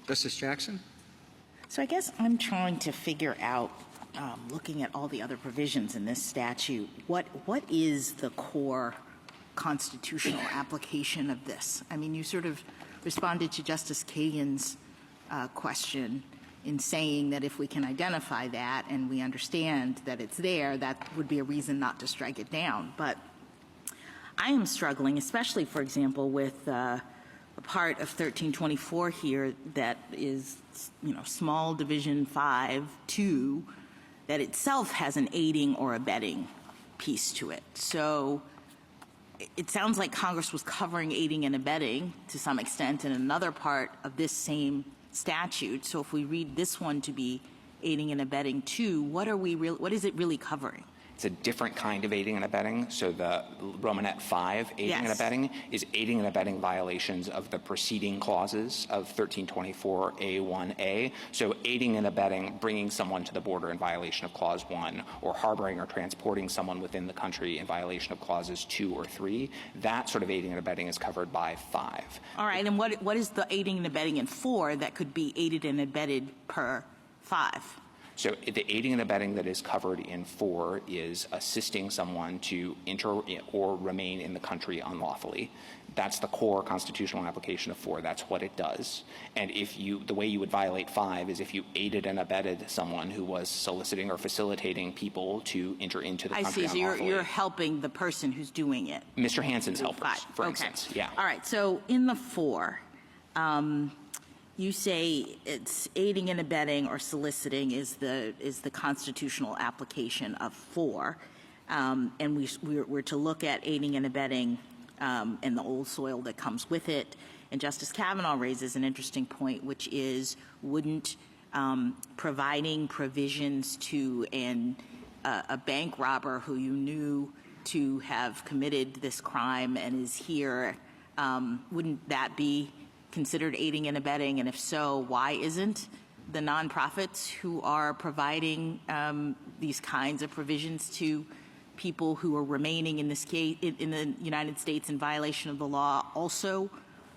Justice Jackson? So I guess I'm trying to figure out, looking at all the other provisions in this statute, what is the core constitutional application of this? I mean, you sort of responded to Justice Kagan's question in saying that if we can identify that and we understand that it's there, that would be a reason not to strike it down. But I am struggling, especially, for example, with a part of 1324 here that is, small division 5(2), that itself has an aiding or abetting piece to it. So it sounds like Congress was covering aiding and abetting to some extent in another part of this same statute. So if we read this one to be aiding and abetting too, what is it really covering? It's a different kind of aiding and abetting. So the Romanet 5 aiding and abetting is aiding and abetting violations of the preceding clauses of 1324A1A. So aiding and abetting bringing someone to the border in violation of Clause 1, or harboring or transporting someone within the country in violation of Clauses 2 or 3. That sort of aiding and abetting is covered by 5. All right. And what is the aiding and abetting in 4 that could be aided and abetted per 5? So the aiding and abetting that is covered in 4 is assisting someone to enter or remain in the country unlawfully. That's the core constitutional application of 4. That's what it does. And the way you would violate 5 is if you aided and abetted someone who was soliciting or facilitating people to enter into the country unlawfully. I see. So you're helping the person who's doing it. Mr. Hansen's helpers, for instance. Yeah. All right. So in the 4, you say it's aiding and abetting or soliciting is the constitutional application of 4, and we're to look at aiding and abetting and the old soil that comes with it. And Justice Kavanaugh raises an interesting point, which is wouldn't providing provisions to a bank robber who you knew to have committed this crime and is here, wouldn't that be considered aiding and abetting? And if so, why isn't the nonprofits who are providing these kinds of provisions to people who are remaining in this case in the United States in violation of the law also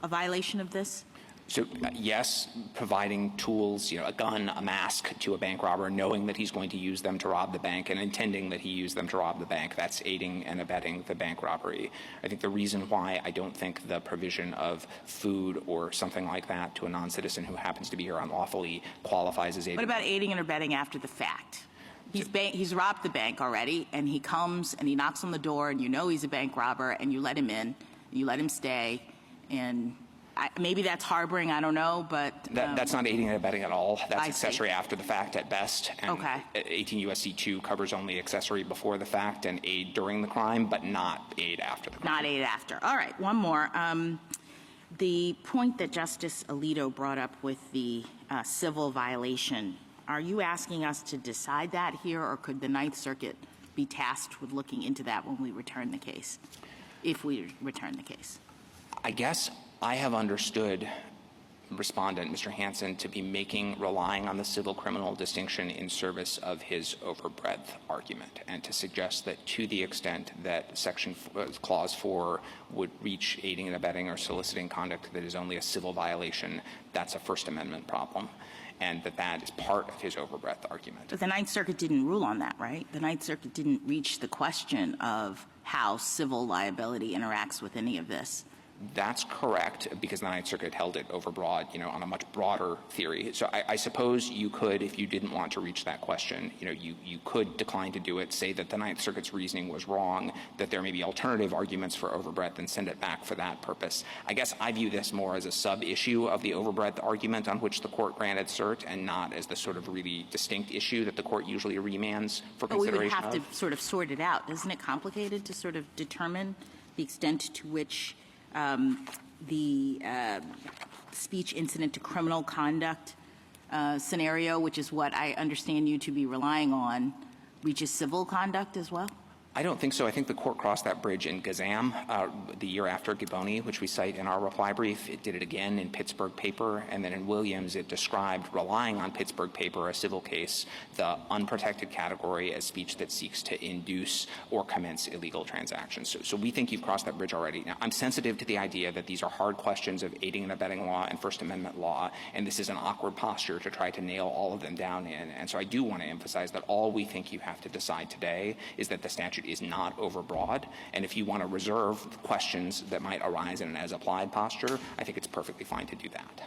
a violation of this? So yes, providing tools, a gun, a mask to a bank robber, knowing that he's going to use them to rob the bank and intending that he use them to rob the bank, that's aiding and abetting the bank robbery. I think the reason why I don't think the provision of food or something like that to a non-citizen who happens to be here unlawfully qualifies as aiding. What about aiding and abetting after the fact? He's robbed the bank already, and he comes and he knocks on the door, and he's a bank robber, and you let him in, and you let him stay, and maybe that's harboring, I don't know, but that's not aiding and abetting at all. That's accessory after the fact at best. And 18 U.S.C. 2 covers only accessory before the fact and aid during the crime, but not aid after the crime. Not aid after. All right, one more. The point that Justice Alito brought up with the civil violation, are you asking us to decide that here, or could the Ninth Circuit be tasked with looking into that when we return the case, if we return the case? I guess I have understood Respondent, Mr. Hansen, to be relying on the civil-criminal distinction in service of his overbreadth argument, and to suggest that to the extent that Clause 4 would reach aiding and abetting or soliciting conduct that is only a civil violation, that's a First Amendment problem, and that is part of his overbreadth argument. But the Ninth Circuit didn't rule on that, right? The Ninth Circuit didn't reach the question of how civil liability interacts with any of this. That's correct, because the Ninth Circuit held it overbroad, on a much broader theory. So I suppose you could, if you didn't want to reach that question, you could decline to do it, say that the Ninth Circuit's reasoning was wrong, that there may be alternative arguments for overbreadth, and send it back for that purpose. I guess I view this more as a sub-issue of the overbreadth argument on which the court granted cert, and not as the sort of really distinct issue that the court usually remands for consideration. But we would have to sort of sort it out. Isn't it complicated to sort of determine the extent to which the speech incident to criminal conduct scenario, which is what I understand you to be relying on, reaches civil conduct as well? I don't think so. I think the court crossed that bridge in Gazam the year after Giboni, which we cite in our reply brief. It did it again in Pittsburgh paper, and then in Williams it described, relying on Pittsburgh paper, a civil case, the unprotected category as speech that seeks to induce or commence illegal transactions. So we think you've crossed that bridge already. Now, I'm sensitive to the idea that these are hard questions of aiding and abetting law and First Amendment law, and this is an awkward posture to try to nail all of them down in. And so I do want to emphasize that all we think you have to decide today is that the statute is not overbroad, and if you want to reserve questions that might arise in an as-applied posture, I think it's perfectly fine to do that.